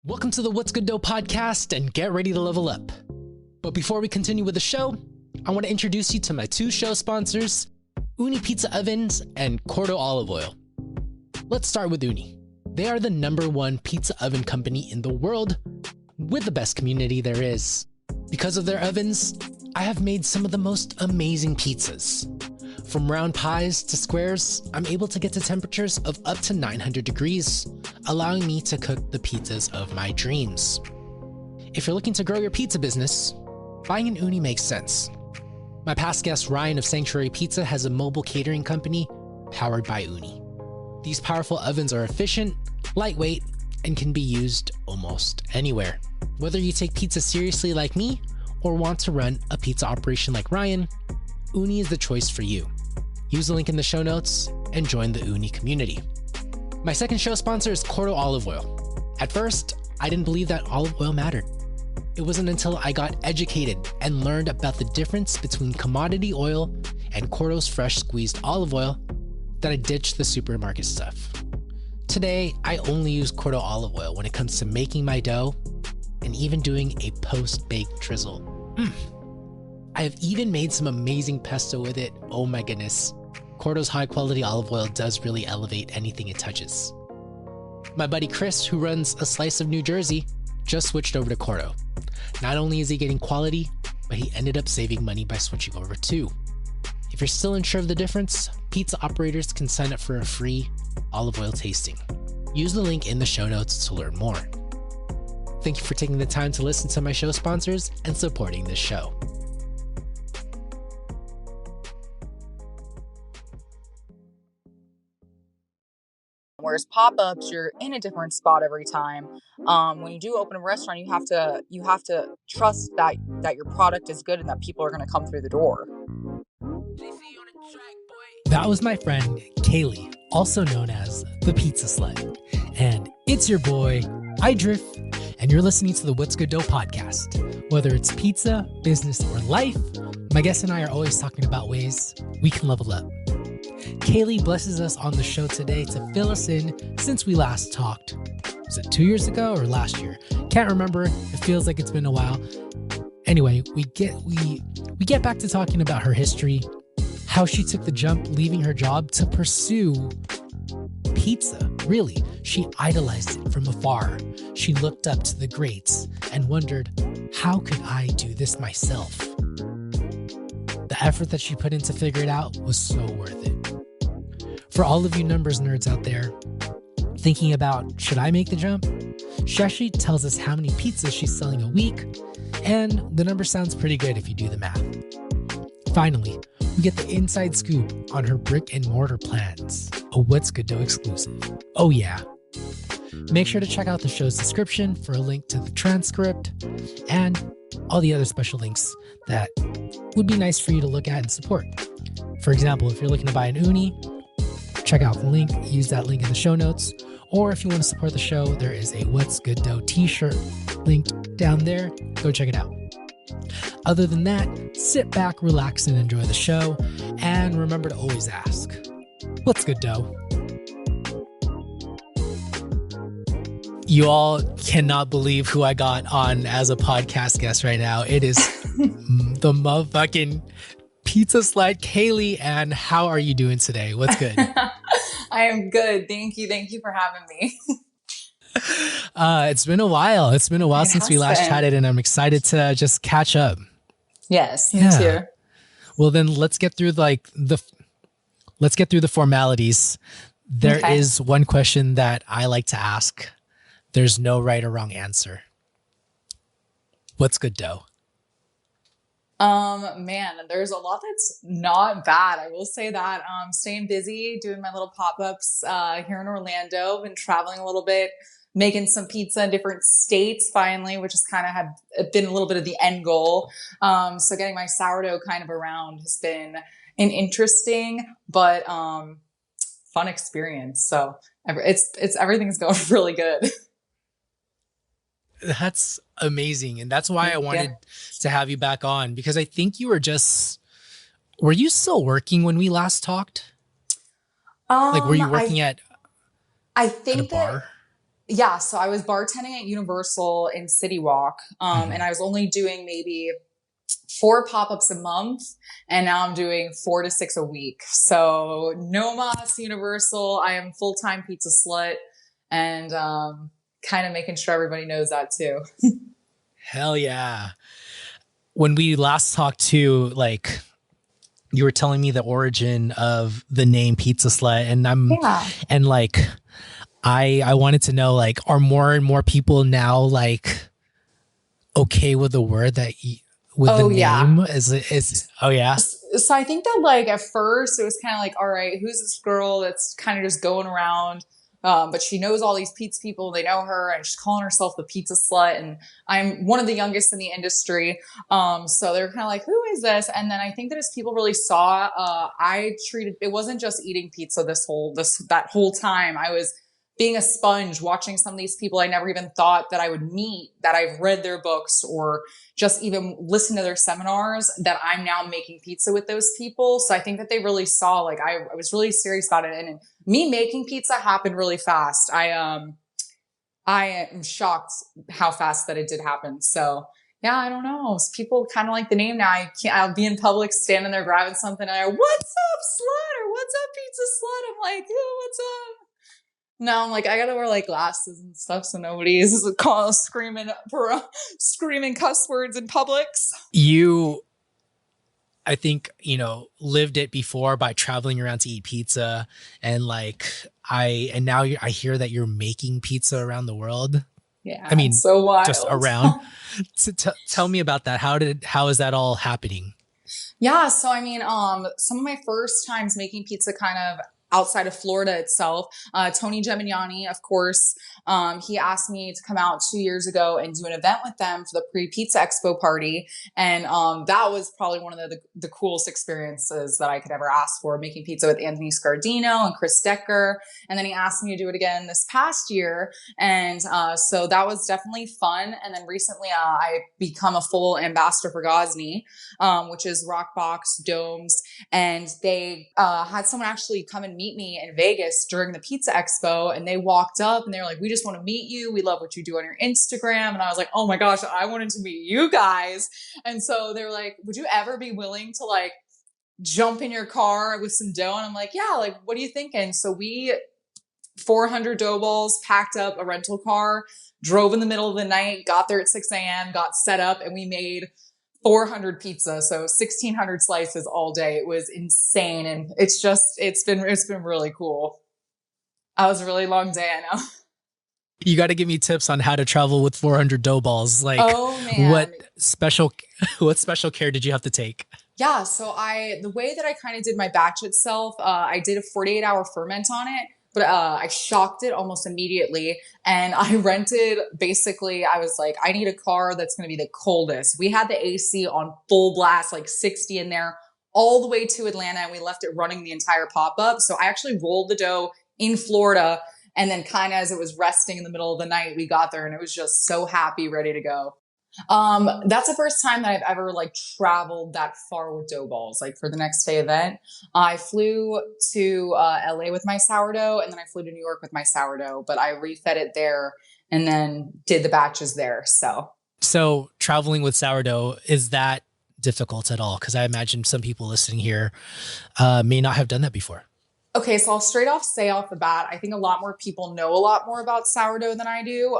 Welcome to the What's Good Dough podcast and get ready to level up. But before we continue with the show, I want to introduce you to my two show sponsors, Uni Pizza Ovens and Sourdough Olive Oil. Let's start with Uni. They are the #1 pizza oven company in the world with the best community there is. Because of their ovens, I have made some of the most amazing pizzas. From round pies to squares, I'm able to get to temperatures of up to 900 degrees, allowing me to cook the pizzas of my dreams. If you're looking to grow your pizza business, buying an Uni makes sense. My past guest Ryan of Sanctuary Pizza has a mobile catering company powered by Uni. These powerful ovens are efficient, lightweight, and can be used almost anywhere. Whether you take pizza seriously like me or want to run a pizza operation like Ryan, Uni is the choice for you. Use the link in the show notes and join the Uni community. My second show sponsor is Sourdough Olive Oil. At first, I didn't believe that olive oil mattered. It wasn't until I got educated and learned about the difference between commodity oil and Sourdough's fresh squeezed olive oil that I ditched the supermarket stuff. Today, I only use Sourdough olive oil when it comes to making my dough and even doing a post-baked drizzle. I have even made some amazing pesto with it. Oh my goodness. Sourdough's high quality olive oil does really elevate anything it touches. My buddy Chris, who runs a slice of New Jersey, just switched over to Sourdough. Not only is he getting quality, but he ended up saving money by switching over too. If you're still unsure of the difference, pizza operators can sign up for a free olive oil tasting. Use the link in the show notes to learn more. Thank you for taking the time to listen to my show sponsors and supporting this show. Whereas pop-ups, you're in a different spot every time. When you do open a restaurant, you have to trust that your product is good and that people are going to come through the door. That was my friend Kaleigh, also known as the Pizza Slut. And it's your boy, Idriff, and you're listening to the What's Good Dough podcast. Whether it's pizza, business, or life, my guest and I are always talking about ways we can level up. Kaleigh blesses us on the show today to fill us in since we last talked. Was it 2 years ago or last year? Can't remember. It feels like it's been a while. Anyway, we get back to talking about her history, how she took the jump leaving her job to pursue pizza. Really, she idolized it from afar. She looked up to the greats and wondered, how could I do this myself? The effort that she put in to figure it out was so worth it. For all of you numbers nerds out there thinking about, should I make the jump? She actually tells us how many pizzas she's selling a week, and the number sounds pretty good if you do the math. Finally, we get the inside scoop on her brick and mortar plans, a What's Good Dough exclusive. Oh yeah. Make sure to check out the show's description for a link to the transcript and all the other special links that would be nice for you to look at and support. For example, if you're looking to buy an Uni, check out the link, use that link in the show notes. Or if you want to support the show, there is a What's Good Dough t-shirt linked down there. Go check it out. Other than that, sit back, relax, and enjoy the show. And remember to always ask, what's good dough? You all cannot believe who I got on as a podcast guest right now. It is the motherfucking Pizza Slut, Kaleigh. And how are you doing today? What's good? I am good. Thank you. Thank you for having me. It's been a while. It's been a while since we last chatted, and I'm excited to just catch up. Yes, me too. Well, then let's get through the formalities. There is one question that I like to ask. There's no right or wrong answer. What's good dough? Man, there's a lot that's not bad. I will say that. Staying busy, doing my little pop-ups here in Orlando. Been traveling a little bit, making some pizza in different states finally, which has kind of had been a little bit of the end goal. So getting my sourdough kind of around has been an interesting but fun experience. So it's everything's going really good. That's amazing. And that's why I wanted to have you back on, because I think you were you still working when we last talked? Were you working at I think a bar? Yeah, so I was bartending at Universal in City Walk, and Mhm. I was only doing maybe 4 pop-ups a month, and now I'm doing 4 to 6 a week. So no mas Universal. I am full-time pizza slut, and kind of making sure everybody knows that too. Hell yeah. When we last talked to like you were telling me the origin of the name Pizza Slut, Yeah. and like I wanted to know, like, are more and more people now like okay with the word with the Oh yeah. name? Is oh yeah. So I think that like at first it was kind of like, all right, who's this girl that's kind of just going around? But she knows all these pizza people. They know her, and she's calling herself the pizza slut. And I'm one of the youngest in the industry, so they're kind of like, "Who is this?" And then I think that as people really saw, I treated it wasn't just eating pizza that whole time. I was being a sponge, watching some of these people I never even thought that I would meet, that I've read their books or just even listen to their seminars, that I'm now making pizza with those people. So I think that they really saw, like, I was really serious about it. And me making pizza happened really fast. I am shocked how fast that it did happen. So yeah, I don't know. People kind of like the name now. I'll be in public standing there grabbing something and I go, "What's up, slut?" or "What's up, pizza slut?" I'm like, "Oh, what's up?" No, I'm like, I gotta wear like glasses and stuff so nobody's screaming cuss words in Publix. You I think, lived it before by traveling around to eat pizza, and like and now I hear that you're making pizza around the world. I Yeah, it's mean, so just wild. around. Tell me about that. How is that all happening? Yeah, so I mean, some of my first times making pizza kind of outside of Florida itself, Tony Gemignani, of course, he asked me to come out 2 years ago and do an event with them for the pre-pizza expo party. And that was probably one of the coolest experiences that I could ever ask for, making pizza with Anthony Scardino and Chris Decker. And then he asked me to do it again this past year. And so that was definitely fun. And then recently I become a full ambassador for Gosney, which is Rock Box Domes. And they had someone actually come and meet me in Vegas during the Pizza Expo. And they walked up and they were like, "We just want to meet you. We love what you do on your Instagram." And I was like, "Oh my gosh, I wanted to meet you guys." And so they were like, "Would you ever be willing to like jump in your car with some dough?" And I'm like, "Yeah, like, what are you thinking?" So we 400 dough balls, packed up a rental car, drove in the middle of the night, got there at 6 a.m., got set up, and we made 400 pizza, so 1,600 slices all day. It was insane, and it's been really cool. That was a really long day, I know. You got to give me tips on how to travel with 400 dough balls. Like, Oh what man, special what special care did you have to take? yeah. So the way that I kind of did my batch itself, I did a 48-hour ferment on it. But I shocked it almost immediately. And I rented, basically, I was like, I need a car that's going to be the coldest. We had the AC on full blast, like 60 in there, all the way to Atlanta. And we left it running the entire pop up. So I actually rolled the dough in Florida. And then, kind of as it was resting in the middle of the night, we got there and it was just so happy, ready to go. That's the first time that I've ever like traveled that far with dough balls, like for the next day event. I flew to LA with my sourdough, and then I flew to New York with my sourdough, but I refed it there and then did the batches there. So So, traveling with sourdough, is that difficult at all? Because I imagine some people listening here may not have done that before. okay, so I'll straight off say off the bat, I think a lot more people know a lot more about sourdough than I do.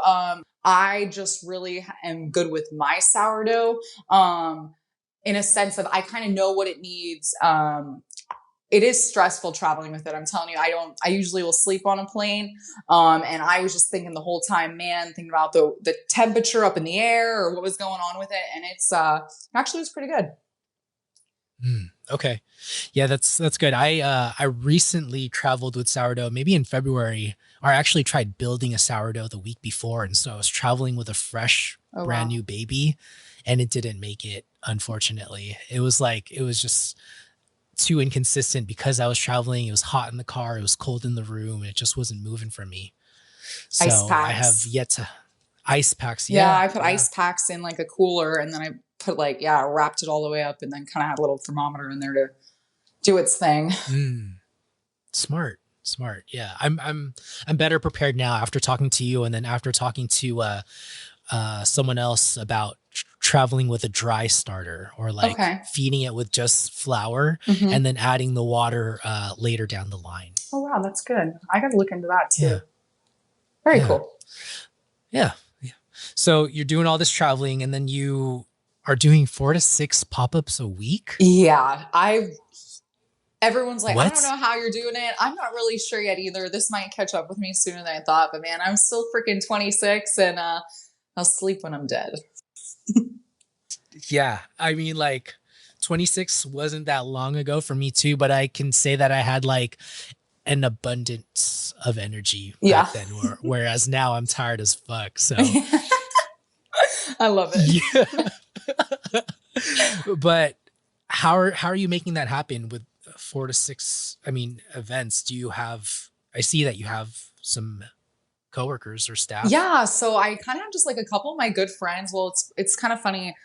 I just really am good with my sourdough, in a sense of I kind of know what it needs. It is stressful traveling with it. I'm telling you, I usually will sleep on a plane. And I was just thinking the whole time, man, thinking about the temperature up in the air or what was going on with it. And it's, actually was pretty good. Okay. Yeah, that's good. I recently traveled with sourdough, maybe in February, or I actually tried building a sourdough the week before. And so I was traveling with a fresh, Oh, brand wow. new baby, and it didn't make it, unfortunately. It was just too inconsistent because I was traveling. It was hot in the car, it was cold in the room, and it just wasn't moving for me. Ice So I have packs. yet to ice packs. Yeah, Yeah. I put Yeah. ice packs in like a cooler and then I put like, yeah, wrapped it all the way up and then kind of had a little thermometer in there to do its thing. Mm, smart. Smart. Yeah. I'm better prepared now after talking to you, and then after talking to someone else about traveling with a dry starter, or like Okay. feeding it with just flour Hmm. and then adding the water later down the line. Oh, wow. That's good. I got to look into that too. Yeah. Very Yeah. cool. Yeah. Yeah. So you're doing all this traveling, and then you are doing 4 to 6 pop-ups a week? Yeah. Everyone's like, I don't What? know how you're doing it. I'm not really sure yet either. This might catch up with me sooner than I thought, but man, I'm still freaking 26 and I'll sleep when I'm dead. Yeah. I mean, like 26 wasn't that long ago for me too, but I can say that I had like an abundance of energy Yeah. back then, whereas now I'm tired as fuck. So I love it. yeah. But how are you making that happen with 4 to 6, I mean, events? Do you have, I see that you have some coworkers or staff. Yeah, so I kind of have just like a couple of my good friends. Well, it's kind of funny.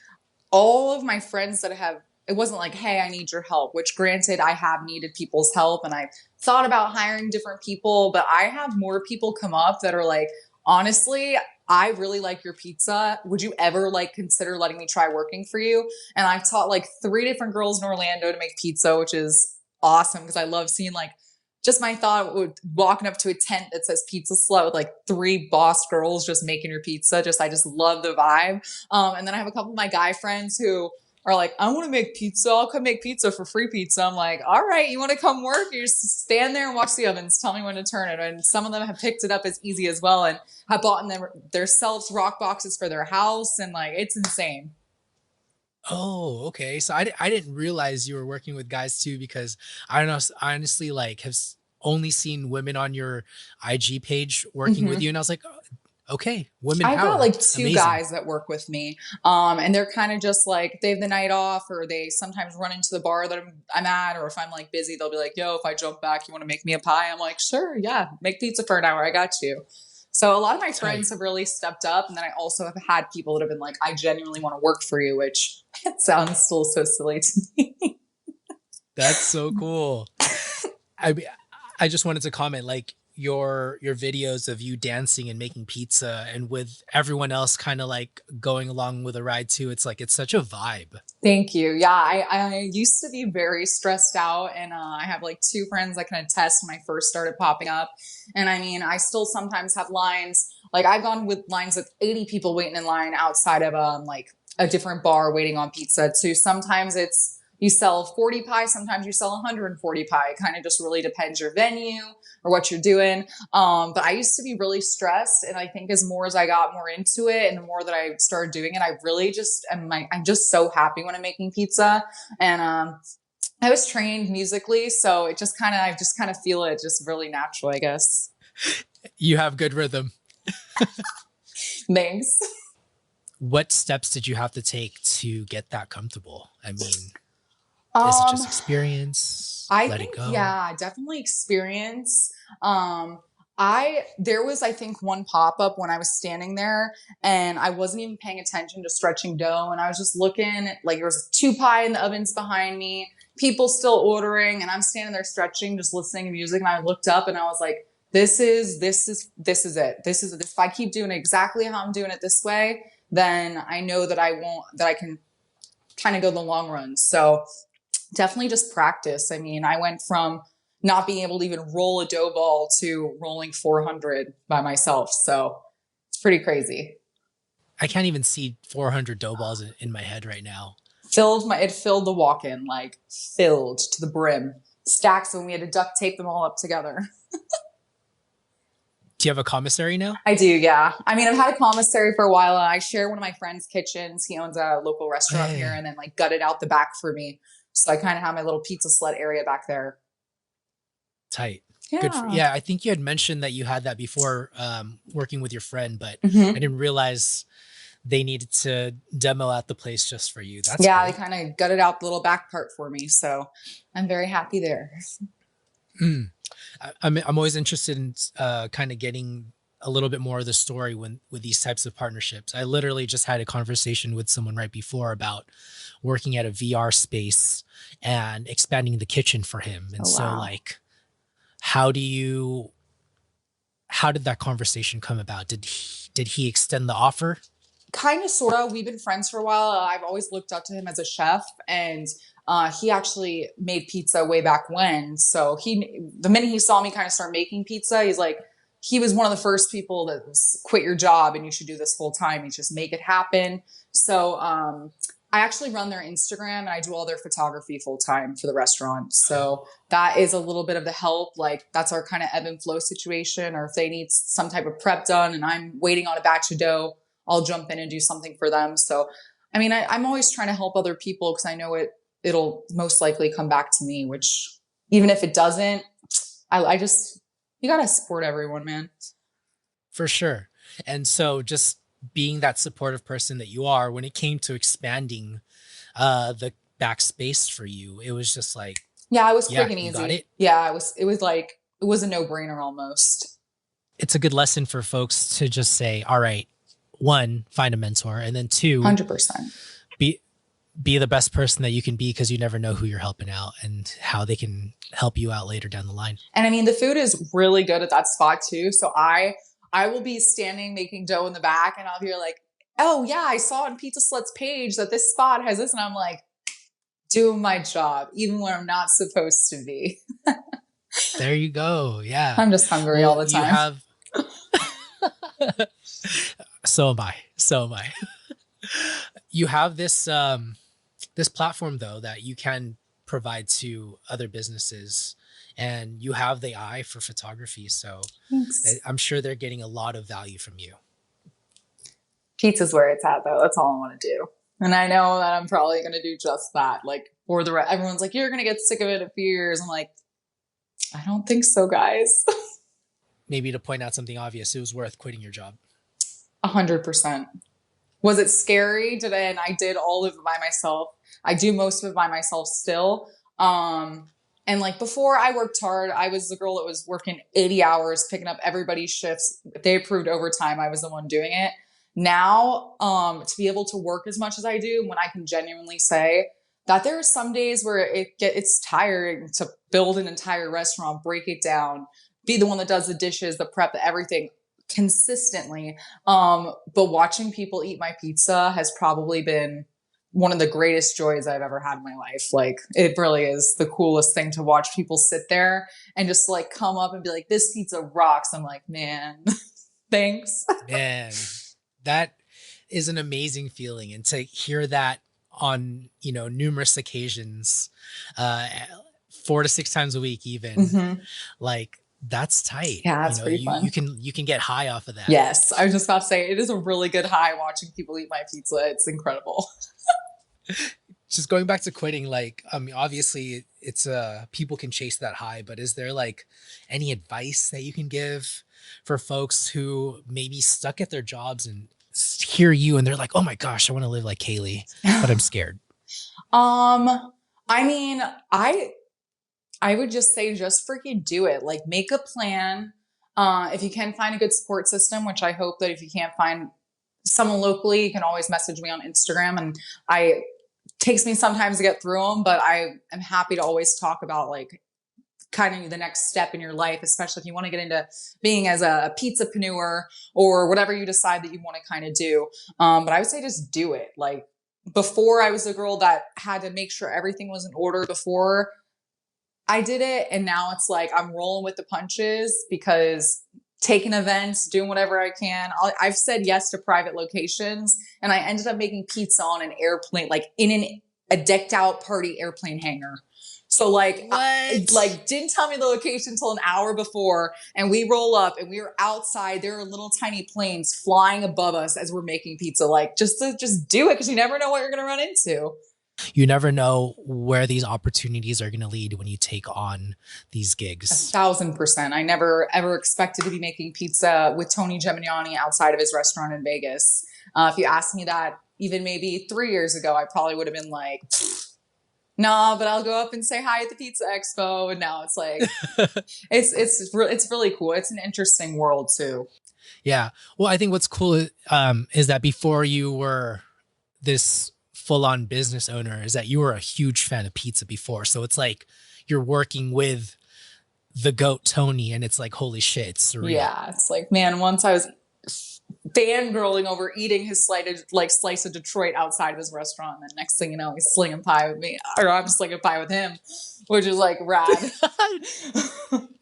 All of my friends that have, it wasn't like, hey, I need your help, which granted, I have needed people's help and I thought about hiring different people, but I have more people come up that are like, honestly, I really like your pizza. Would you ever like consider letting me try working for you? And I've taught like 3 different girls in Orlando to make pizza, which is awesome because I love seeing like just my thought with walking up to a tent that says Pizza Slut with like 3 boss girls just making your pizza. I just love the vibe. And then I have a couple of my guy friends who are like, I want to make pizza. I'll come make pizza for free pizza. I'm like, all right, you want to come work? You just stand there and watch the ovens. Tell me when to turn it. And some of them have picked it up as easy as well and have bought them themselves rock boxes for their house. And like, it's insane. Oh, okay. So I didn't realize you were working with guys too, because I don't know. I honestly like have only seen women on your IG page working with Mhm. you, and I was like, oh, okay, women I've got power, like 2 amazing. guys that work with me. And they're kind of just like they have the night off or they sometimes run into the bar that I'm at, or if I'm like busy, they'll be like, yo, if I jump back, you want to make me a pie? I'm like, sure, yeah, make pizza for an hour. I got you. So a lot of my Tight. friends have really stepped up. And then I also have had people that have been like, I genuinely want to work for you, which it sounds still so silly to me. That's so cool. I mean, I just wanted to comment like your videos of you dancing and making pizza, and with everyone else kind of like going along with a ride too. It's like it's such a vibe. Thank you. Yeah, I used to be very stressed out, and I have like 2 friends that can attest when I first started popping up. And I mean, I still sometimes have lines. Like I've gone with lines with 80 people waiting in line outside of like a different bar waiting on pizza. So sometimes it's you sell 40 pie, sometimes you sell 140 pie. It kind of just really depends your venue or what you're doing. But I used to be really stressed. And I think as I got more into it and the more that I started doing it, I really just I'm just so happy when I'm making pizza. And I was trained musically. So I just kind of feel it just really natural, I guess. You have good rhythm. Thanks. What steps did you have to take to get that comfortable? I mean, is it Um, just experience? I Let it think, go? yeah, definitely experience. Um, there was, I think, one pop up when I was standing there and I wasn't even paying attention to stretching dough. And I was just looking like there was 2 pie in the ovens behind me, people still ordering. And I'm standing there stretching, just listening to music. And I looked up and I was like, this is it. This is it. If I keep doing it exactly how I'm doing it this way, then I know that I can kind of go the long run. So definitely just practice. I mean, I went from not being able to even roll a dough ball to rolling 400 by myself. So it's pretty crazy. I can't even see 400 dough balls in my head right now. It filled the walk-in, like filled to the brim. Stacks when we had to duct tape them all up together. Do you have a commissary now? I do, yeah. I mean, I've had a commissary for a while. I share one of my friend's kitchens. He owns a local restaurant here Hey, and then like gutted out the back for me. So I kind of have my little pizza slut area back there. tight. Good for, Yeah. yeah, I think you had mentioned that you had that before working with your friend, but I Hmm. didn't realize they needed to demo out the place just for you. That's Yeah, they cool. kind of gutted out the little back part for me. So I'm very happy there. Mm. I'm always interested in kind of getting a little bit more of the story when with these types of partnerships. I literally just had a conversation with someone right before about working at a VR space and expanding the kitchen for him. And Oh, so wow. like how did that conversation come about? Did he extend the offer? Kind of, sort of. We've been friends for a while. I've always looked up to him as a chef, and he actually made pizza way back when. So the minute he saw me kind of start making pizza, he's like, he was one of the first people that was quit your job and you should do this full time. You just make it happen. So I actually run their Instagram and I do all their photography full time for the restaurant. So that is a little bit of the help. Like that's our kind of ebb and flow situation. Or if they need some type of prep done and I'm waiting on a batch of dough, I'll jump in and do something for them. So, I mean, I'm always trying to help other people because I know it'll most likely come back to me, which even if it doesn't, you got to support everyone, man. For sure. And so just being that supportive person that you are, when it came to expanding the backspace for you, it was just like, yeah, it was quick and easy. Got it. Yeah, it was a no-brainer almost. It's a good lesson for folks to just say, all right, one, find a mentor, and then two, 100%. Be the best person that you can be, because you never know who you're helping out and how they can help you out later down the line. And I mean, the food is really good at that spot too. So I will be standing making dough in the back and I'll be like, oh yeah, I saw on Pizza Slut's page that this spot has this. And I'm like, doing my job, even when I'm not supposed to be. There you go. Yeah. I'm just hungry all the time. So am I. You have this this platform though that you can provide to other businesses, and you have the eye for photography. So thanks. I'm sure they're getting a lot of value from you. Pizza's where it's at though. That's all I want to do. And I know that I'm probably going to do just that. Like everyone's like, you're going to get sick of it in a few years. I'm like, I don't think so, guys. Maybe to point out something obvious, it was worth quitting your job. 100%. Was it scary? And I did all of it by myself. I do most of it by myself still. And like before I worked hard, I was the girl that was working 80 hours, picking up everybody's shifts. If they approved overtime, I was the one doing it. Now, to be able to work as much as I do, when I can genuinely say that there are some days where it's tiring to build an entire restaurant, break it down, be the one that does the dishes, the prep, everything consistently. But watching people eat my pizza has probably been one of the greatest joys I've ever had in my life. Like it really is the coolest thing to watch people sit there and just like come up and be like, this pizza rocks. I'm like, man, thanks. Man, that is an amazing feeling. And to hear that on, numerous occasions, 4 to 6 times a week, even like, that's tight. Yeah, that's pretty fun. You can get high off of that. Yes. I was just about to say, it is a really good high watching people eat my pizza. It's incredible. Just going back to quitting, like, obviously it's people can chase that high, but is there like any advice that you can give for folks who may be stuck at their jobs and hear you and they're like, oh my gosh, I want to live like Kaleigh, but I'm scared? I mean, I would just say, just freaking do it. Like make a plan. If you can find a good support system, which I hope that if you can't find someone locally, you can always message me on Instagram. And it takes me sometimes to get through them, but I am happy to always talk about like kind of the next step in your life, especially if you want to get into being as a pizzapreneur or whatever you decide that you want to kind of do. But I would say just do it. Like before I was the girl that had to make sure everything was in order before I did it. And now it's like, I'm rolling with the punches because taking events, doing whatever I can. I've said yes to private locations and I ended up making pizza on an airplane, like in a decked out party airplane hangar. So like, didn't tell me the location until an hour before. And we roll up and we were outside. There are little tiny planes flying above us as we're making pizza. Like just do it. Cause you never know what you're going to run into. You never know where these opportunities are going to lead when you take on these gigs. 1,000%. I never ever expected to be making pizza with Tony Gemignani outside of his restaurant in Vegas. If you asked me that even maybe 3 years ago, I probably would have been like, nah, but I'll go up and say hi at the Pizza Expo. And now it's like, it's really cool. It's an interesting world too. Yeah. Well, I think what's cool is that before you were this full-on business owner, is that you were a huge fan of pizza before. So it's like you're working with the goat Tony, and it's like, holy shit, it's surreal. Yeah, it's like, man, once I was fangirling over eating his slice of Detroit outside of his restaurant, and then next thing you know, he's slinging pie with me, or I'm slinging pie with him, which is like rad.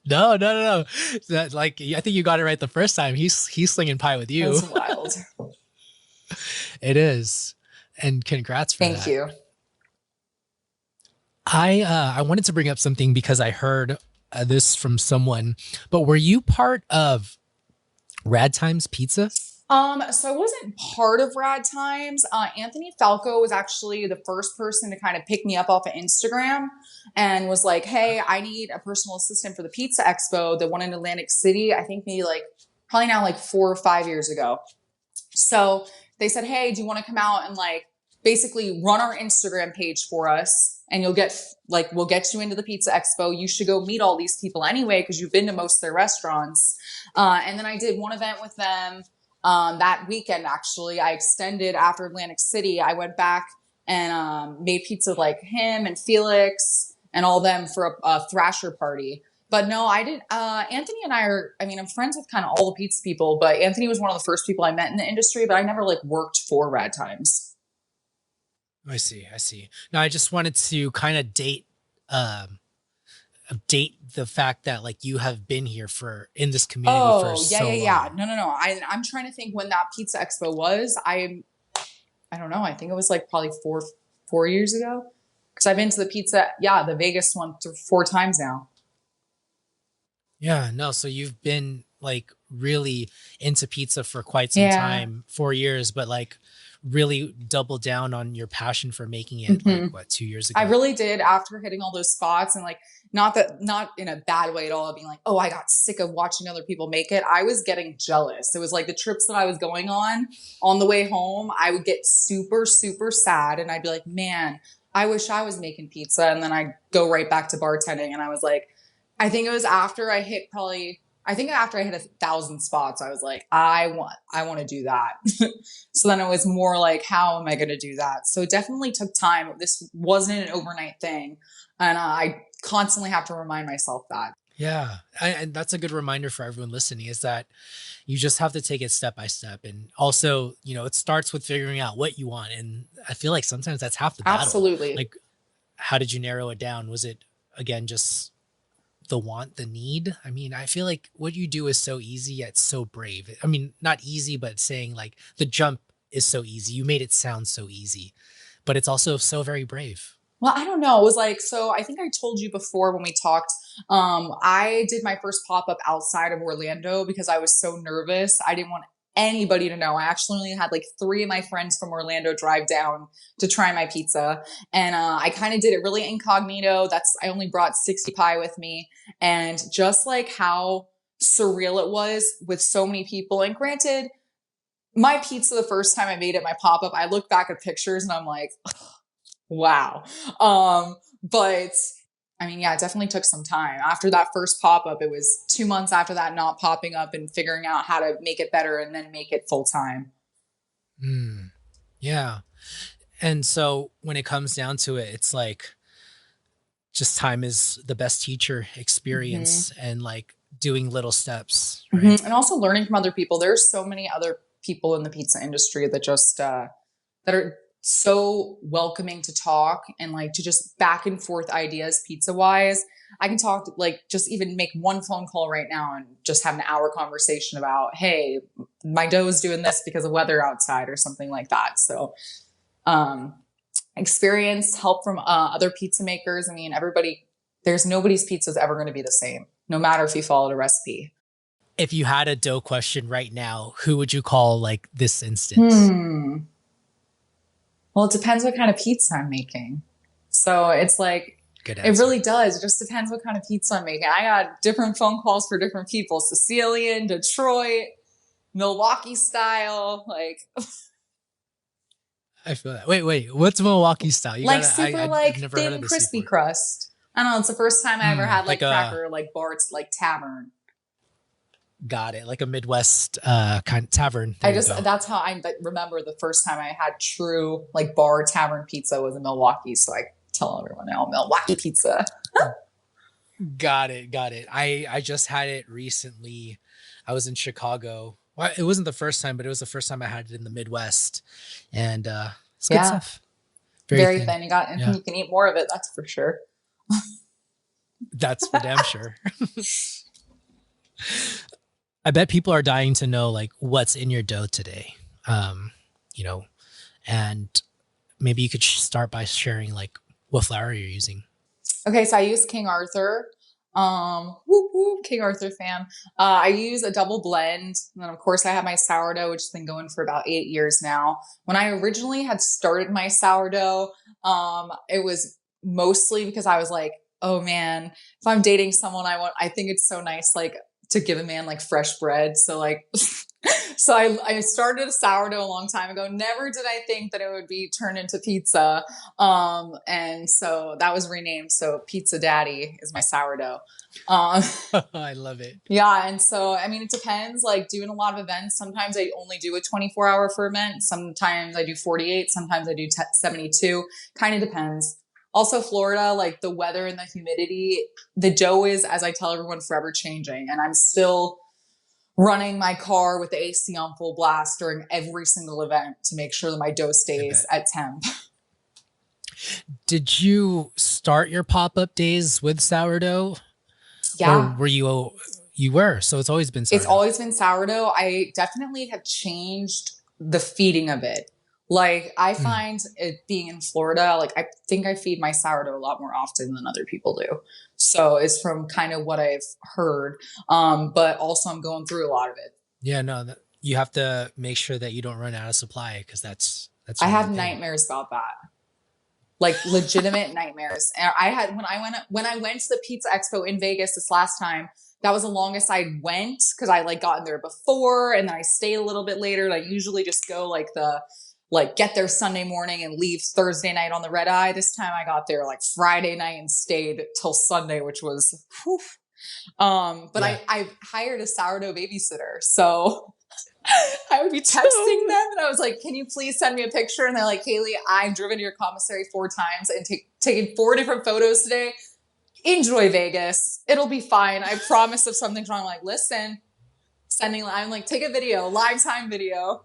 No. That, like, I think you got it right the first time. He's slinging pie with you. That's wild. It is, and congrats for that. Thank you. I wanted to bring up something because I heard this from someone, but were you part of Rad Times Pizza? So I wasn't part of Rad Times. Anthony Falco was actually the first person to kind of pick me up off of Instagram and was like, hey, I need a personal assistant for the Pizza Expo, the one in Atlantic City. I think maybe probably now 4 or 5 years ago. So they said, hey, do you want to come out and basically run our Instagram page for us? And you'll get we'll get you into the Pizza Expo. You should go meet all these people anyway, because you've been to most of their restaurants. And then I did one event with them that weekend. Actually, I extended after Atlantic City. I went back and made pizza like him and Felix and all them for a Thrasher party. But no, I didn't. Anthony and I'm friends with kind of all the pizza people, but Anthony was one of the first people I met in the industry, but I never worked for Rad Times. I see. Now I just wanted to kind of date the fact that you have been here in this community for so long. No. I'm trying to think when that Pizza Expo was. I don't know. I think it was probably four years ago, because I've been to the Vegas one 4 times now. Yeah, no. So you've been really into pizza for quite some time, 4 years, but really double down on your passion for making it 2 years ago? I really did, after hitting all those spots, and not in a bad way at all, being oh, I got sick of watching other people make it. I was getting jealous. It was the trips that I was going on the way home, I would get super, super sad, and I'd be like, man, I wish I was making pizza. And then I'd go right back to bartending, and I was I think it was after I hit 1,000 spots, I was I want to do that. So then it was more how am I going to do that? So it definitely took time. This wasn't an overnight thing. And I constantly have to remind myself that. Yeah. And that's a good reminder for everyone listening, is that you just have to take it step by step. And also, it starts with figuring out what you want. And I feel sometimes that's half the battle. Absolutely. How did you narrow it down? Was it, again, just the want, the need? I mean, I feel what you do is so easy yet so brave. I mean, not easy, but saying the jump is so easy. You made it sound so easy, but it's also so very brave. Well, I don't know. It was so I think I told you before when we talked, I did my first pop-up outside of Orlando because I was so nervous. I didn't want anybody to know. I actually only had 3 of my friends from Orlando drive down to try my pizza. And I kind of did it really incognito. I only brought 60 pie with me. And just how surreal it was with so many people. And granted, my pizza, the first time I made it, my pop-up, I look back at pictures and I'm wow. But I mean, yeah, it definitely took some time. After that first pop-up, it was 2 months after that not popping up and figuring out how to make it better and then make it full time. Yeah. And so when it comes down to it, it's just time is the best teacher, experience, and doing little steps. Right? And also learning from other people. There's so many other people in the pizza industry that just, that are so welcoming to talk and to just back and forth ideas pizza wise. I can talk just even make one phone call right now and just have an hour conversation about, hey, my dough is doing this because of weather outside or something like that. So experience, help from other pizza makers. I mean, there's nobody's pizza is ever going to be the same, no matter if you followed a recipe. If you had a dough question right now, who would you call this instance? Well, it depends what kind of pizza I'm making. So it's Good answer. It really does. It just depends what kind of pizza I'm making. I got different phone calls for different people. Sicilian, Detroit, Milwaukee style. I feel that. Wait. What's Milwaukee style? Super thin, crispy crust. I don't know. It's the first time I ever had cracker, Bart's tavern. Got it. Like a Midwest kind of tavern. That's how I remember the first time I had true bar tavern pizza was in Milwaukee. So I tell everyone now, Milwaukee pizza. Got it. Got it. I just had it recently. I was in Chicago. Well, it wasn't the first time, but it was the first time I had it in the Midwest, and it's good Yeah, stuff. Very very thin. thin. Yeah, You can eat more of it. That's for sure. that's for damn sure. I bet people are dying to know like what's in your dough today. Um, you know, and maybe you could start by sharing like what flour you're using. Okay, so I use King Arthur. Whoop whoop, King Arthur fan. I use a double blend, and then of course I have my sourdough, which has been going for about 8 years now. When I originally had started my sourdough, it was mostly because I was like, oh man, if I'm dating someone, I think it's so nice, like to give a man like fresh bread. So like, so I started a sourdough a long time ago. Never did I think that it would be turned into pizza. And so that was renamed. So Pizza Daddy is my sourdough. Um, I love it. yeah. And so, I mean, it depends, like doing a lot of events. Sometimes I only do a 24-hour ferment. Sometimes I do 48. Sometimes I do 72. Kind of depends. Also, Florida, like the weather and the humidity, the dough is, as I tell everyone, forever changing. And I'm still running my car with the AC on full blast during every single event to make sure that my dough I stays bet. at temp. Did you start your pop-up days with sourdough, or Yeah, were you were? So it's always been it's sourdough. always been sourdough. I definitely have changed the feeding of it. Like I Mm, find it being in Florida, like I think I feed my sourdough a lot more often than other people do. So it's from kind of what I've heard. But also I'm going through a lot of it. yeah, no, you have to make sure that you don't run out of supply because that's I a real have thing. nightmares about that. Like legitimate nightmares. And I had when I went to the Pizza Expo in Vegas this last time, that was the longest I went because I like got in there before and then I stayed a little bit later. And I usually just go like get there Sunday morning and leave Thursday night on the red eye. This time I got there like Friday night and stayed till Sunday, which was whew. But Yeah. I hired a sourdough babysitter. So I would be texting So them and I was like, can you please send me a picture? And they're like, Kaleigh, I've driven to your commissary 4 times and taken 4 different photos today. Enjoy Vegas. It'll be fine. I promise if something's wrong, I'm like, listen, I'm like, take a video, live time video.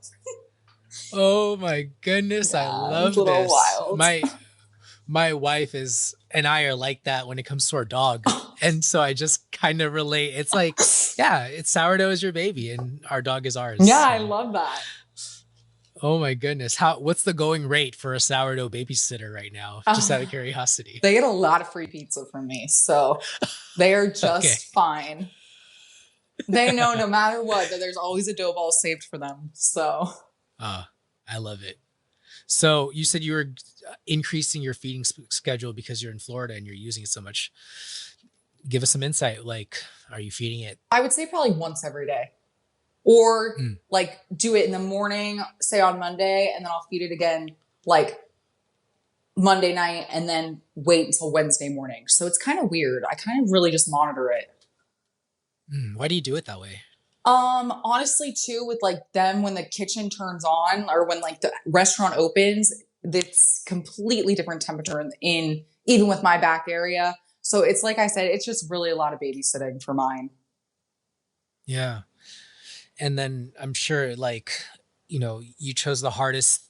oh my goodness, I Yeah, it's a love little this. wild. My wife is and I are like that when it comes to our dog. And so I just kind of relate. It's like, yeah, it's sourdough is your baby and our dog is ours. Yeah, I So, love that. oh my goodness. What's the going rate for a sourdough babysitter right now? Just out of curiosity. They get a lot of free pizza from me. So they are Okay. just fine. They know no matter what that there's always a dough ball saved for them. So I love it. So you said you were increasing your feeding schedule because you're in Florida and you're using it so much. Give us some insight. Like, are you feeding it? I would say probably once every day. Or Mm, like do it in the morning, say on Monday, and then I'll feed it again like Monday night and then wait until Wednesday morning. So it's kind of weird. I kind of really just monitor it. why do you do it that way? Honestly, too, with like them when the kitchen turns on or when like the restaurant opens, it's completely different temperature in even with my back area. So it's like I said, it's just really a lot of babysitting for mine. Yeah. And then I'm sure, like, you chose the hardest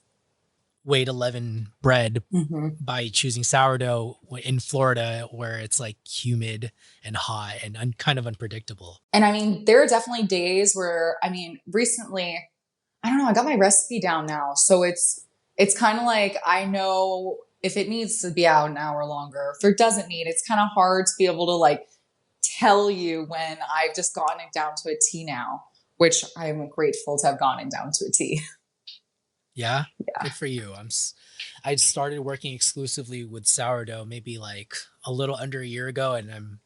way to leaven bread Mm-hmm. by choosing sourdough in Florida, where it's like humid and hot and kind of unpredictable. And I mean, there are definitely days where, I mean, recently, I don't know, I got my recipe down now. So it's kind of like I know if it needs to be out an hour longer, if it doesn't need, it's kind of hard to be able to like tell you when I've just gotten it down to a T now, which I'm grateful to have gotten it down to a T. Yeah. Yeah. Good for you. I started working exclusively with sourdough maybe like a little under a year ago, and I'm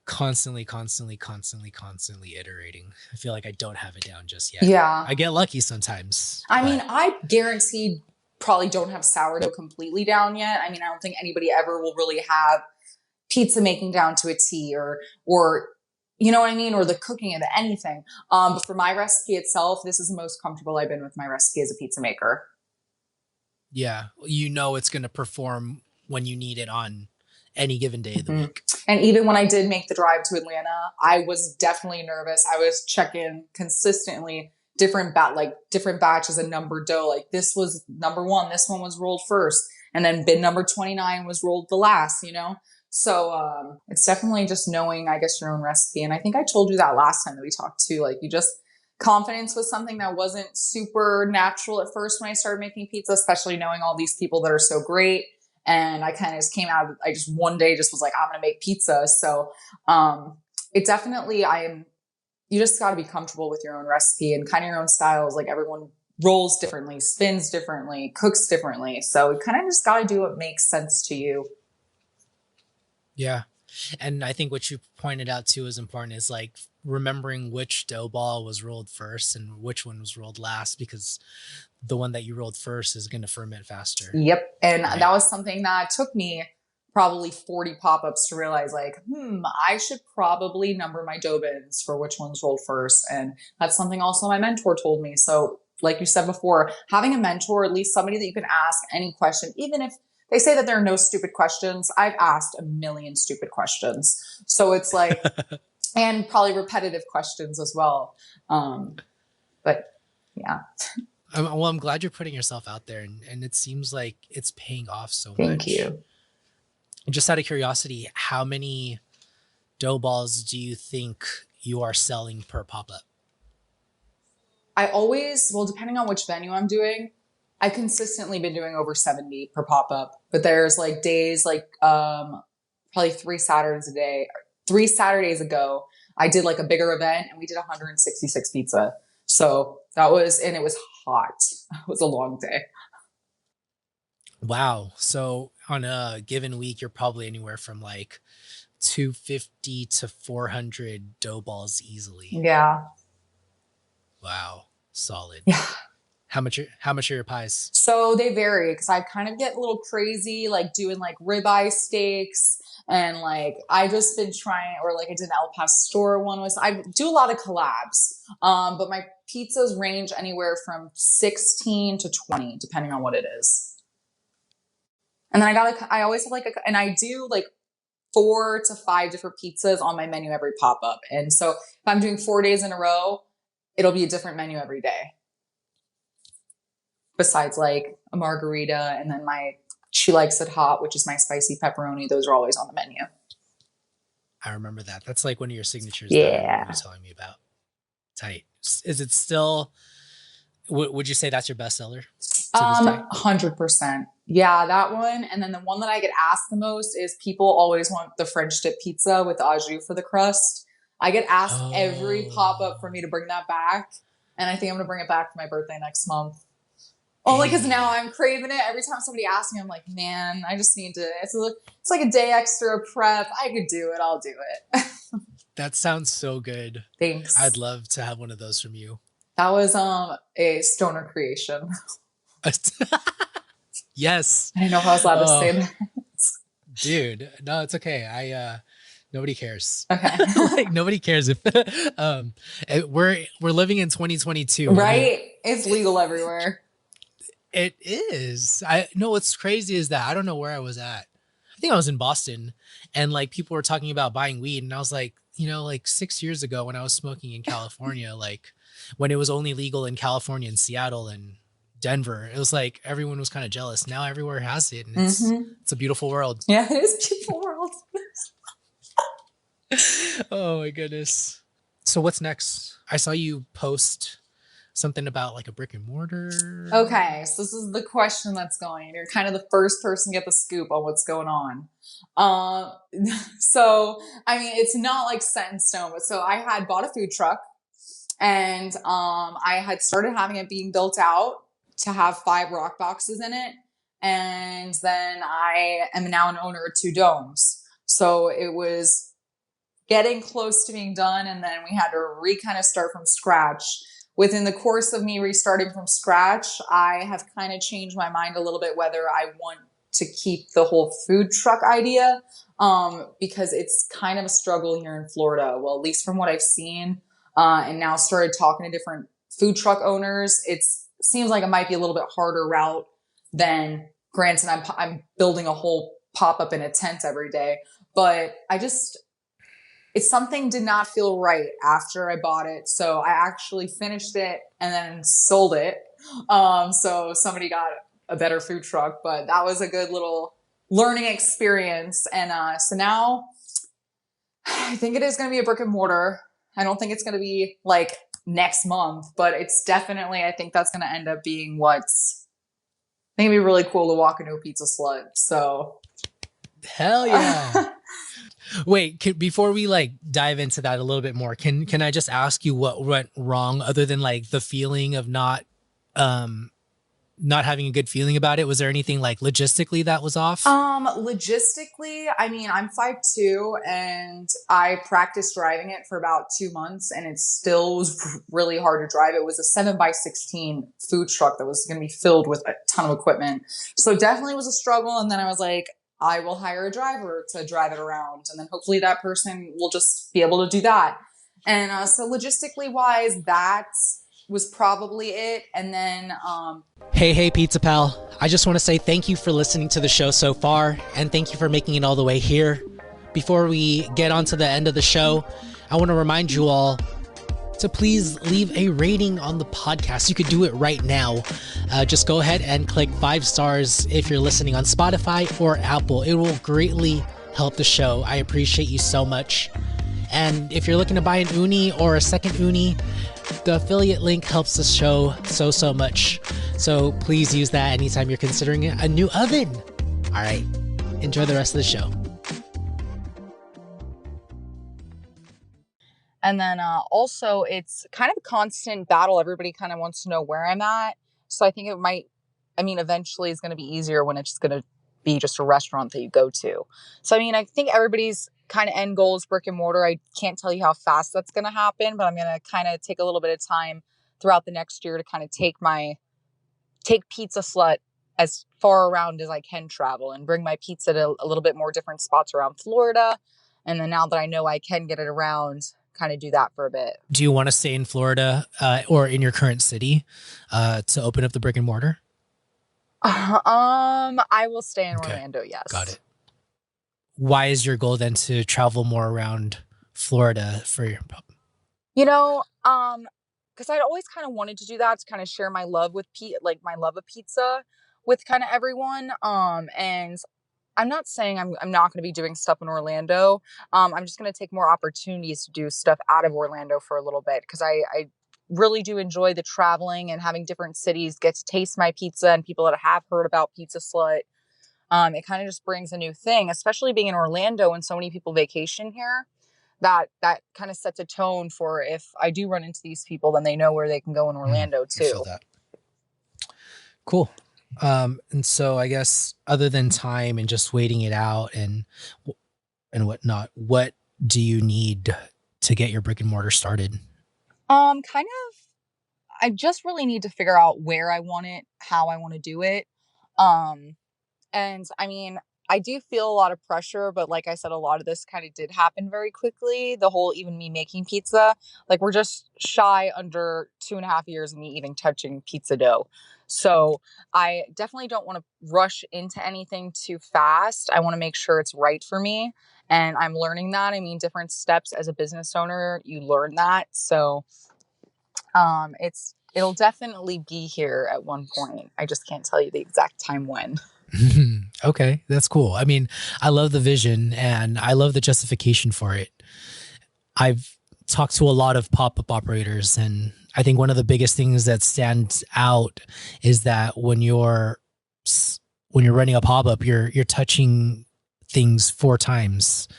constantly iterating. I feel like I don't have it down just yet. Yeah. I get lucky sometimes, I mean, but I guarantee probably don't have sourdough completely down yet. I mean, I don't think anybody ever will really have pizza making down to a T or you know what I mean, or the cooking of anything. But for my recipe itself, this is the most comfortable I've been with my recipe as a pizza maker. yeah, it's going to perform when you need it on any given day of the week. And even when I did make the drive to Atlanta, I was definitely nervous. I was checking consistently different batches of numbered dough. Like this was number 1, this one was rolled first, and then bin number 29 was rolled the last, you know? So it's definitely just knowing, I guess, your own recipe. And I think I told you that last time that we talked too. Like confidence was something that wasn't super natural at first when I started making pizza, especially knowing all these people that are so great. And I kind of just came out, I just one day just was like, I'm going to make pizza. So it definitely, you just got to be comfortable with your own recipe and kind of your own styles. Like everyone rolls differently, spins differently, cooks differently. So you kind of just got to do what makes sense to you. Yeah. And I think what you pointed out too is important is like remembering which dough ball was rolled first and which one was rolled last, because the one that you rolled first is going to ferment faster. Yep. And right? That was something that took me probably 40 pop-ups to realize like, I should probably number my dough bins for which one's rolled first. And that's something also my mentor told me. So like you said before, having a mentor, at least somebody that you can ask any question, even if they say that there are no stupid questions, I've asked a million stupid questions. So it's like, and probably repetitive questions as well. But yeah. Well, I'm glad you're putting yourself out there, and it seems like it's paying off so much. Thank you. And just out of curiosity, how many dough balls do you think you are selling per pop-up? Depending on which venue I'm doing, I consistently been doing over 70 per pop-up. But there's like days like probably 3 Saturdays ago, I did like a bigger event and we did 166 pizza. So it was hot. It was a long day. Wow. So on a given week, you're probably anywhere from like 250 to 400 dough balls easily. Yeah. Wow. Solid. Yeah. How much are your pies? So they vary because I kind of get a little crazy, like doing like ribeye steaks. And like, I just been trying, or like I did an El Pastor one I do a lot of collabs. But my pizzas range anywhere from 16 to 20, depending on what it is. And then I always have and I do like 4 to 5 different pizzas on my menu every pop-up. And so if I'm doing 4 days in a row, it'll be a different menu every day. Besides like a margarita, and then she likes it hot, which is my spicy pepperoni. Those are always on the menu. I remember that. That's like one of your signatures. Yeah. That you're telling me about. Tight. Is it still, would you say that's your best seller? 100%. Yeah, that one. And then the one that I get asked the most is people always want the French dip pizza with au jus for the crust. I get asked every pop-up for me to bring that back. And I think I'm going to bring it back for my birthday next month. Only because now I'm craving it. Every time somebody asks me, I'm like, man, I just need to, it's like a day extra prep. I could do it. I'll do it. That sounds so good. Thanks. I'd love to have one of those from you. That was a stoner creation. Yes. I didn't know if I was allowed to say that. Dude, no, it's okay. Nobody cares. Okay. Like nobody cares if we're living in 2022. Right? It's legal everywhere. It is. I know what's crazy is that I don't know where I was at. I think I was in Boston, and like people were talking about buying weed, and I was like, like 6 years ago when I was smoking in California, like when it was only legal in California and Seattle and Denver, it was like everyone was kind of jealous. Now everywhere has it, and it's a beautiful world. Yeah, it is a beautiful world. Oh my goodness. So what's next? I saw you post something about like a brick and mortar. Okay, so this is the question that's going. You're kind of the first person to get the scoop on what's going on. So I mean, it's not like set in stone, but so I had bought a food truck, and I had started having it being built out to have 5 rock boxes in it, and then I am now an owner of 2 domes. So it was getting close to being done, and then we had to kind of start from scratch. Within the course of me restarting from scratch, I have kind of changed my mind a little bit whether I want to keep the whole food truck idea, because it's kind of a struggle here in Florida. Well, at least from what I've seen, and now started talking to different food truck owners, it seems like it might be a little bit harder route than, granted, I'm building a whole pop up in a tent every day. But it's something did not feel right after I bought it. So I actually finished it and then sold it. So somebody got a better food truck, but that was a good little learning experience. And so now I think it is going to be a brick and mortar. I don't think it's going to be like next month, but it's definitely, I think that's going to end up being what's, I think it'd be really cool to walk into a pizza slut. So. Hell yeah. Wait, before we like dive into that a little bit more, can I just ask you what went wrong other than like the feeling of not having a good feeling about it? Was there anything like logistically that was off? Logistically, I mean, I'm 5'2" and I practiced driving it for about 2 months and it still was really hard to drive. It was a 7x16 food truck that was going to be filled with a ton of equipment. So definitely was a struggle. And then I was like, I will hire a driver to drive it around. And then hopefully that person will just be able to do that. And so logistically wise, that was probably it. And then, Hey, Pizza Pal. I just want to say thank you for listening to the show so far, and thank you for making it all the way here. Before we get on to the end of the show, I want to remind you all to please leave a rating on the podcast. You could do it right now. Just go ahead and click 5 stars if you're listening on Spotify or Apple. It will greatly help the show. I appreciate you so much. And if you're looking to buy an uni or a second uni, the affiliate link helps the show so much. So please use that anytime you're considering a new oven. All right, enjoy the rest of the show. And then also, it's kind of a constant battle. Everybody kind of wants to know where I'm at. So I think eventually it's going to be easier when it's going to be just a restaurant that you go to. So, I mean, I think everybody's kind of end goal is brick and mortar. I can't tell you how fast that's going to happen, but I'm going to kind of take a little bit of time throughout the next year to kind of take Pizza Slut as far around as I can travel and bring my pizza to a little bit more different spots around Florida. And then now that I know I can get it around, kind of do that for a bit. Do you want to stay in Florida or in your current city to open up the brick and mortar? I will stay in Orlando, yes. Got it. Why is your goal then to travel more around Florida for your pub? Because I'd always kind of wanted to do that, to kind of share my love with my love of pizza with kind of everyone. And I'm not saying I'm not going to be doing stuff in Orlando. I'm just going to take more opportunities to do stuff out of Orlando for a little bit, because I really do enjoy the traveling and having different cities get to taste my pizza and people that have heard about Pizza Slut. It kind of just brings a new thing, especially being in Orlando and so many people vacation here. That kind of sets a tone for, if I do run into these people, then they know where they can go in Orlando too. I feel that. Cool. And so I guess other than time and just waiting it out and whatnot, what do you need to get your brick and mortar started? I just really need to figure out where I want it, how I want to do it. And I mean, I do feel a lot of pressure, but like I said, a lot of this kind of did happen very quickly. The whole, even me making pizza, like we're just shy under 2.5 years of me even touching pizza dough. So I definitely don't want to rush into anything too fast. I want to make sure it's right for me. And I'm learning that. I mean, different steps as a business owner, you learn that. So it'll definitely be here at one point. I just can't tell you the exact time when. Okay, that's cool. I mean, I love the vision and I love the justification for it. I've talked to a lot of pop-up operators, and I think one of the biggest things that stands out is that when you're running a pop-up, you're touching things 4 times.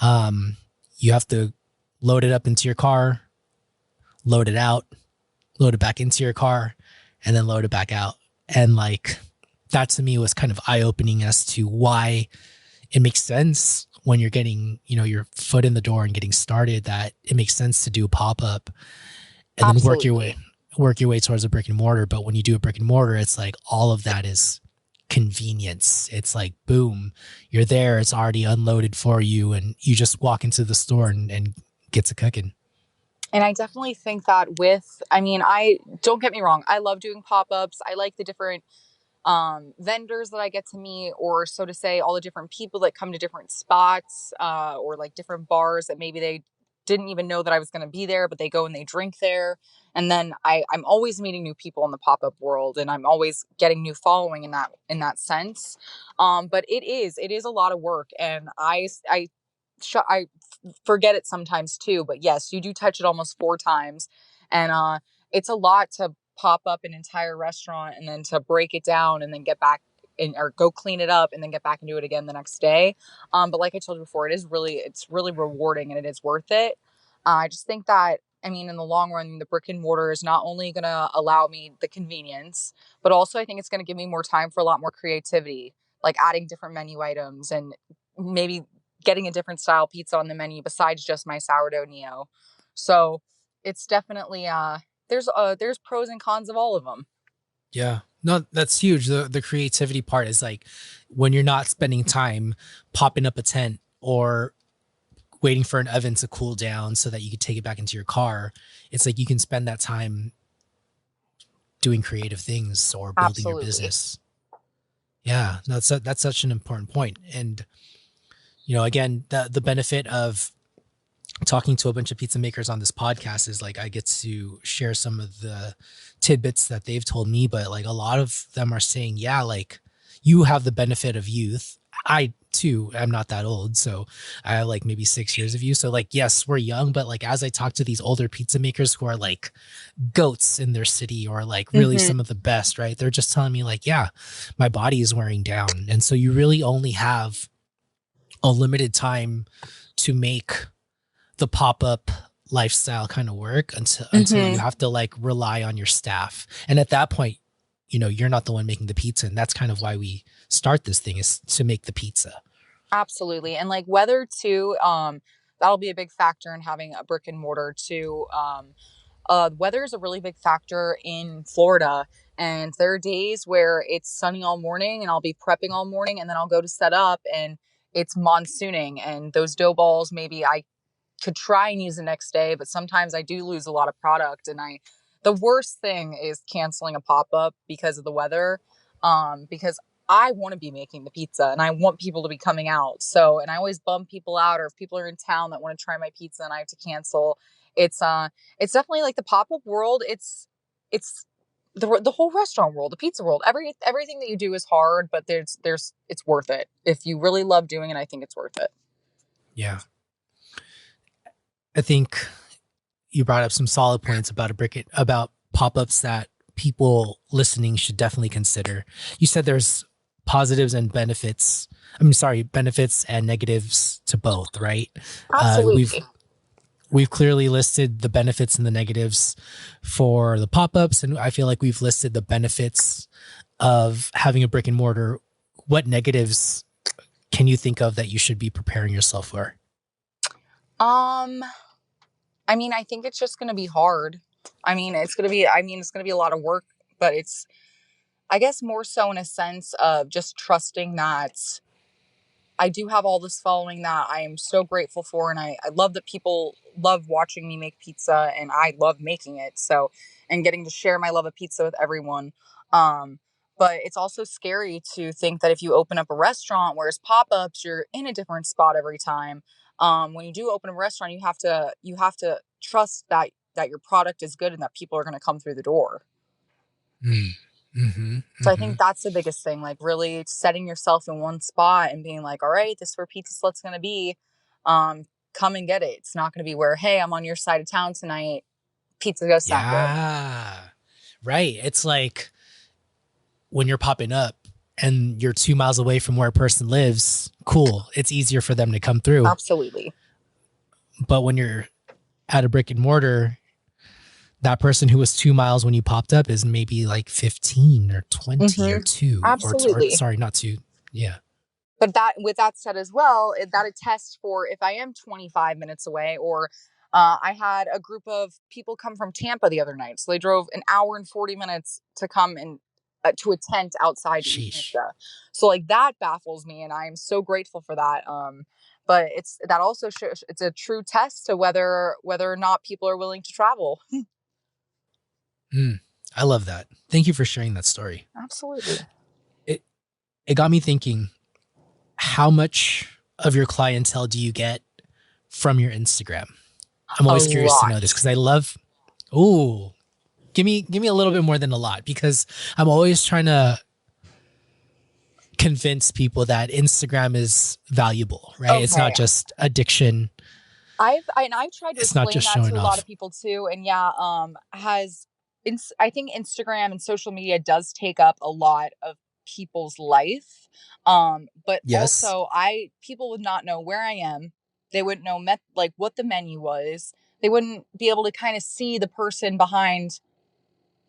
You have to load it up into your car, load it out, load it back into your car, and then load it back out. And like, that to me was kind of eye-opening as to why it makes sense when you're getting, your foot in the door and getting started, that it makes sense to do a pop-up and Absolutely. then work your way towards a brick and mortar. But when you do a brick and mortar, it's like all of that is convenience. It's like, boom, you're there. It's already unloaded for you. And you just walk into the store and get to cooking. And I definitely think that don't get me wrong, I love doing pop-ups. I like the different vendors that I get to meet, or so to say, all the different people that come to different spots, or like different bars that maybe they didn't even know that I was going to be there, but they go and they drink there. And then I'm always meeting new people in the pop-up world, and I'm always getting new following in that sense. But it is a lot of work, and I forget it sometimes too. But yes, you do touch it almost 4 times, and it's a lot to pop up an entire restaurant and then to break it down and then get back or go clean it up and then get back and do it again the next day. But like I told you before, it's really rewarding, and it is worth it. I just think that, I mean, in the long run, the brick and mortar is not only going to allow me the convenience, but also I think it's going to give me more time for a lot more creativity, like adding different menu items and maybe getting a different style pizza on the menu besides just my sourdough neo. So it's definitely there's pros and cons of all of them. Yeah. No, that's huge. The creativity part is like when you're not spending time popping up a tent or waiting for an oven to cool down so that you can take it back into your car. It's like you can spend that time doing creative things or building your Absolutely. business. Yeah, no, that's such an important point. And again, the benefit of talking to a bunch of pizza makers on this podcast is like I get to share some of the tidbits that they've told me, but like a lot of them are saying, yeah, like you have the benefit of youth. I too am not that old, so I have like maybe 6 years of youth. So like, yes, we're young, but like as I talk to these older pizza makers who are like goats in their city or like really Mm-hmm. some of the best, right? They're just telling me like, yeah, my body is wearing down. And so you really only have a limited time to make the pop-up lifestyle kind of work until you Mm-hmm. have to like rely on your staff. And at that point, you're not the one making the pizza. And that's kind of why we start this thing, is to make the pizza. Absolutely. And like weather too, that'll be a big factor in having a brick and mortar too. Weather is a really big factor in Florida. And there are days where it's sunny all morning and I'll be prepping all morning, and then I'll go to set up and it's monsooning, and those dough balls, maybe I could try and use the next day, but sometimes I do lose a lot of product. And the worst thing is canceling a pop-up because of the weather. Because I want to be making the pizza and I want people to be coming out. So, and I always bum people out, or if people are in town that want to try my pizza and I have to cancel, it's definitely like the pop-up world. It's the whole restaurant world, the pizza world, everything that you do is hard, but it's worth it. If you really love doing it, I think it's worth it. Yeah. I think you brought up some solid points about pop-ups that people listening should definitely consider. You said there's positives and benefits. Benefits and negatives to both, right? Uh, we've Absolutely. we've clearly listed the benefits and the negatives for the pop-ups, and I feel like we've listed the benefits of having a brick and mortar. What negatives can you think of that you should be preparing yourself for? Um, I mean, I think it's just going to be hard. It's going to be a lot of work, but I guess more so in a sense of just trusting that I do have all this following that I am so grateful for. And I love that people love watching me make pizza, and I love making it. So, and getting to share my love of pizza with everyone. Um, but it's also scary to think that if you open up a restaurant, whereas pop-ups, you're in a different spot every time. When you do open a restaurant, you have to trust that your product is good and that people are going to come through the door. Mm. Mm-hmm, So I mm-hmm. think that's the biggest thing, like really setting yourself in one spot and being like, all right, this is where Pizza Slut's going to be. Come and get it. It's not going to be where, hey, I'm on your side of town tonight. Pizza does sound good. Yeah. Right. It's like when you're popping up and you're 2 miles away from where a person lives, cool. It's easier for them to come through. Absolutely. But when you're at a brick and mortar, that person who was 2 miles when you popped up is maybe like 15 or 20 or Mm-hmm. two or Absolutely. sorry, not two. Yeah. But that, with that said as well, that attests for if I am 25 minutes away, or I had a group of people come from Tampa the other night. So they drove an hour and 40 minutes to come and to a tent outside to eat Sheesh. pizza. So like that baffles me, and I am so grateful for that. But that also shows it's a true test to whether or not people are willing to travel. Mm, I love that. Thank you for sharing that story. Absolutely. it got me thinking, how much of your clientele do you get from your Instagram? I'm A always curious to lot. know this because I love, ooh, give me a little bit more than a lot, because I'm always trying to convince people that Instagram is valuable, right? It's not Okay. just addiction. I've tried to It's not explain just that to showing a lot of off. people too. And yeah, I think Instagram and social media does take up a lot of people's life. But Yes. also people would not know where I am. They wouldn't know like what the menu was. They wouldn't be able to kind of see the person behind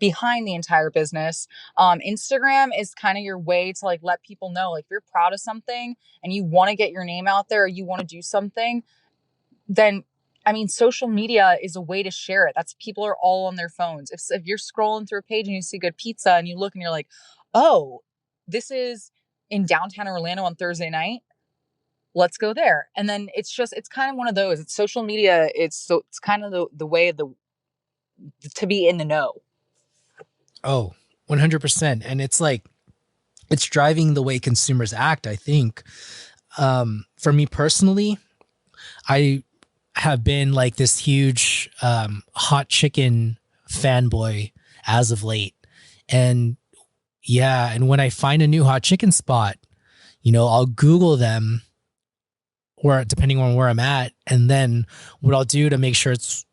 the entire business. Instagram is kind of your way to like let people know, like, if you're proud of something and you want to get your name out there, or you want to do something, then I mean, social media is a way to share it. That's, people are all on their phones. If you're scrolling through a page and you see good pizza and you look and you're like, oh, this is in downtown Orlando on Thursday night, let's go there. And then it's kind of one of those. It's social media. It's kind of the way of the to be in the know. Oh, 100%. And it's like, it's driving the way consumers act, I think. For me personally, I have been like this huge hot chicken fanboy as of late. And yeah, and when I find a new hot chicken spot, I'll Google them, or depending on where I'm at. And then what I'll do to make sure it's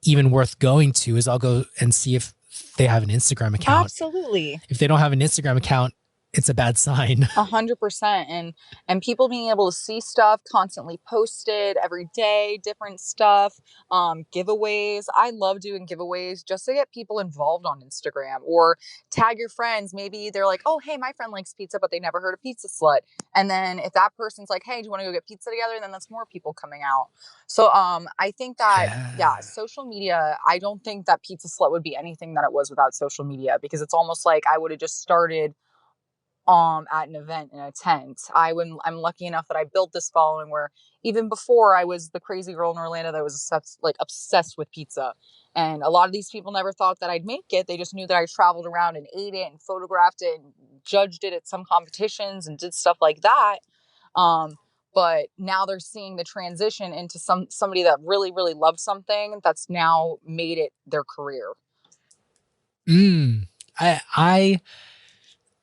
even worth going to is I'll go and see if they have an Instagram account. Absolutely. If they don't have an Instagram account, it's a bad sign. 100%. And people being able to see stuff constantly posted every day, different stuff, giveaways. I love doing giveaways just to get people involved on Instagram, or tag your friends. Maybe they're like, oh, hey, my friend likes pizza, but they never heard of Pizza Slut. And then if that person's like, hey, do you want to go get pizza together, then that's more people coming out. So I think that, yeah, Yeah. social media, I don't think that Pizza Slut would be anything that it was without social media, because it's almost like I would have just started at an event in a tent. I'm lucky enough that I built this following where even before I was the crazy girl in Orlando that was obsessed with pizza. And a lot of these people never thought that I'd make it. They just knew that I traveled around and ate it and photographed it and judged it at some competitions and did stuff like that. But now they're seeing the transition into somebody that really, really loves something that's now made it their career. I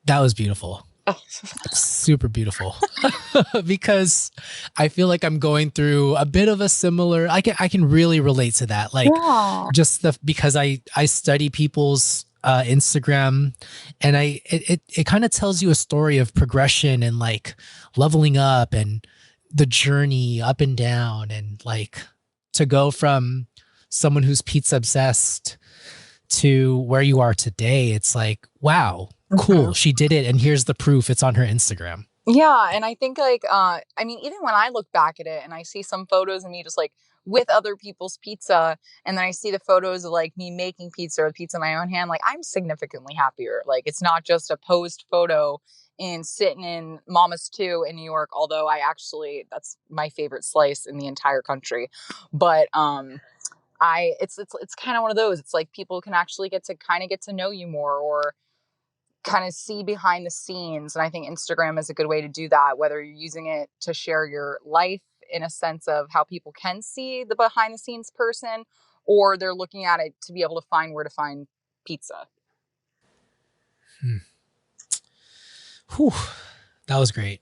that was beautiful. Super beautiful. Because I feel like I'm going through a bit of a similar, I can really relate to that. Like, Yeah. just because I study people's Instagram, and it kind of tells you a story of progression and like leveling up and the journey up and down, and like to go from someone who's pizza obsessed to where you are today. It's like, wow, cool. She did it. And here's the proof. It's on her Instagram. Yeah, and I think like I mean, even when I look back at it and I see some photos of me just like with other people's pizza, and then I see the photos of like me making pizza or pizza in my own hand, like I'm significantly happier. Like it's not just a posed photo in sitting in Mama's 2 in New York, although that's my favorite slice in the entire country. But it's kind of one of those. It's like people can actually get to know you more, or kind of see behind the scenes. And I think Instagram is a good way to do that, whether you're using it to share your life in a sense of how people can see the behind the scenes person, or they're looking at it to be able to find where to find pizza. Whew. That was great.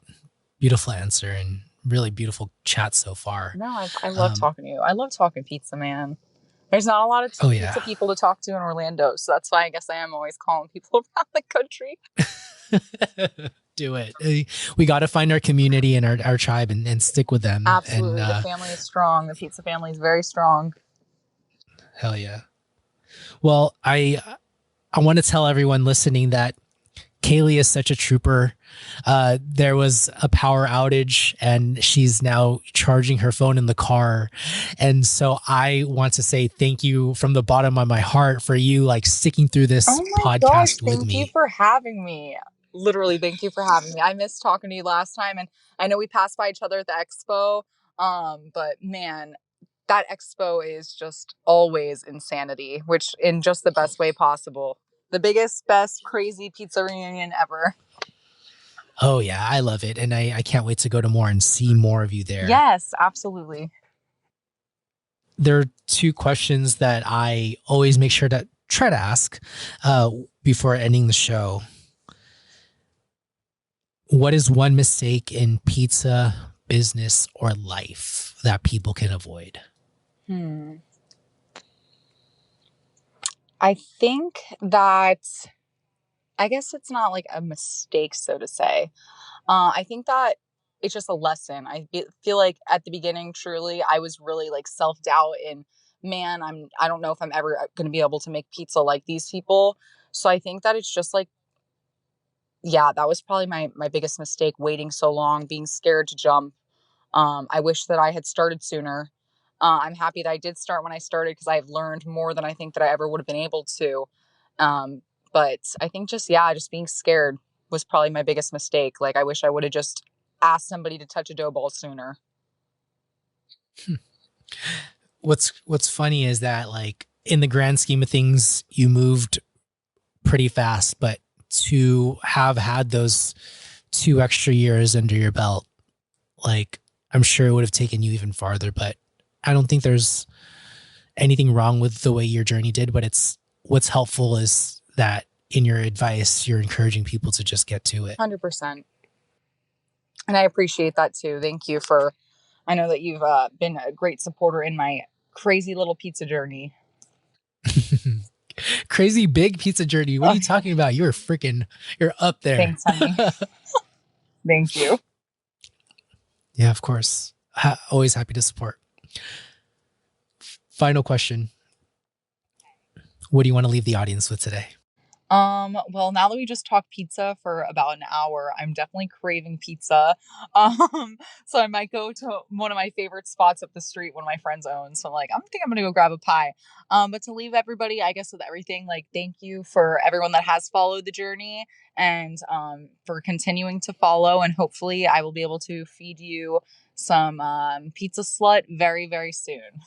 Beautiful answer, and really beautiful chat so far. No, I love talking to you. I love talking pizza, man. There's not a lot of pizza people to talk to in Orlando, so that's why I guess I am always calling people around the country. Do it. We got to find our community and our tribe and stick with them. Absolutely. And the family is strong. The pizza family is very strong. Hell yeah. Well, I want to tell everyone listening that Kaleigh is such a trooper. There was a power outage and she's now charging her phone in the car. And so I want to say thank you from the bottom of my heart for you like sticking through this podcast with me. Thank you for having me. Literally, thank you for having me. I missed talking to you last time, and I know we passed by each other at the expo. But man, that expo is just always insanity, which in just the best way possible. The biggest, best, crazy pizza reunion ever. Oh yeah, I love it. And I can't wait to go to more and see more of you there. Yes, absolutely. There are two questions that I always make sure to try to ask before ending the show. What is one mistake in pizza, business, or life that people can avoid? I think that, I guess it's not like a mistake, so to say. I think that it's just a lesson. Feel like at the beginning, truly, I was really like self-doubt and man, I don't know if I'm ever going to be able to make pizza like these people. So I think that it's just like, yeah, that was probably my biggest mistake, waiting so long, being scared to jump. I wish that I had started sooner. I'm happy that I did start when I started because I've learned more than I think that I ever would have been able to. But I think just being scared was probably my biggest mistake. Like I wish I would have just asked somebody to touch a dough ball sooner. What's funny is that like in the grand scheme of things, you moved pretty fast, but to have had those 2 extra years under your belt, like I'm sure it would have taken you even farther, but I don't think there's anything wrong with the way your journey did, but what's helpful is that in your advice, you're encouraging people to just get to it. 100%. And I appreciate that too. Thank you I know that you've been a great supporter in my crazy little pizza journey. Crazy big pizza journey. What are you talking about? You're up there. Thanks, honey. Thank you. Yeah, of course. Always happy to support. Final question. What do you want to leave the audience with today? Well, now that we just talked pizza for about an hour, I'm definitely craving pizza. So I might go to one of my favorite spots up the street, one of my friends owns. So I think I'm gonna go grab a pie. But to leave everybody, I guess with everything, like thank you for everyone that has followed the journey and for continuing to follow. And hopefully I will be able to feed you some pizza slut very, very soon.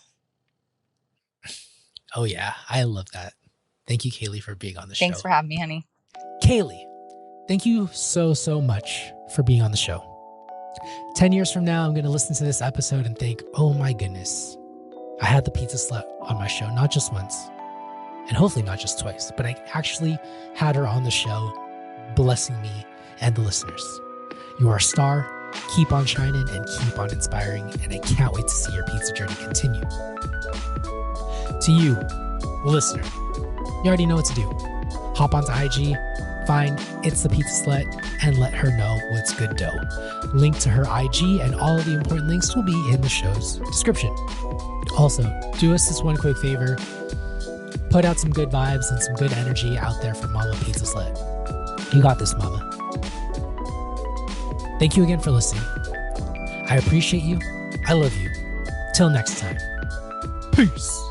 Oh yeah, I love that. Thank you, Kaleigh, for being on the show. Thanks for having me, honey. Kaleigh, thank you so much for being on the show. 10 years from now, I'm going to listen to this episode and think, oh my goodness, I had the pizza slut on my show, not just once, and hopefully not just twice, but I actually had her on the show, blessing me and the listeners. You are a star. Keep on shining and keep on inspiring, and I can't wait to see your pizza journey continue. To you, the listener, you already know what to do. Hop onto IG, find It's the Pizza Slut, and let her know what's good dough. Link to her IG and all of the important links will be in the show's description. Also, do us this one quick favor. Put out some good vibes and some good energy out there for Mama Pizza Slut. You got this, Mama. Thank you again for listening. I appreciate you. I love you. Till next time. Peace.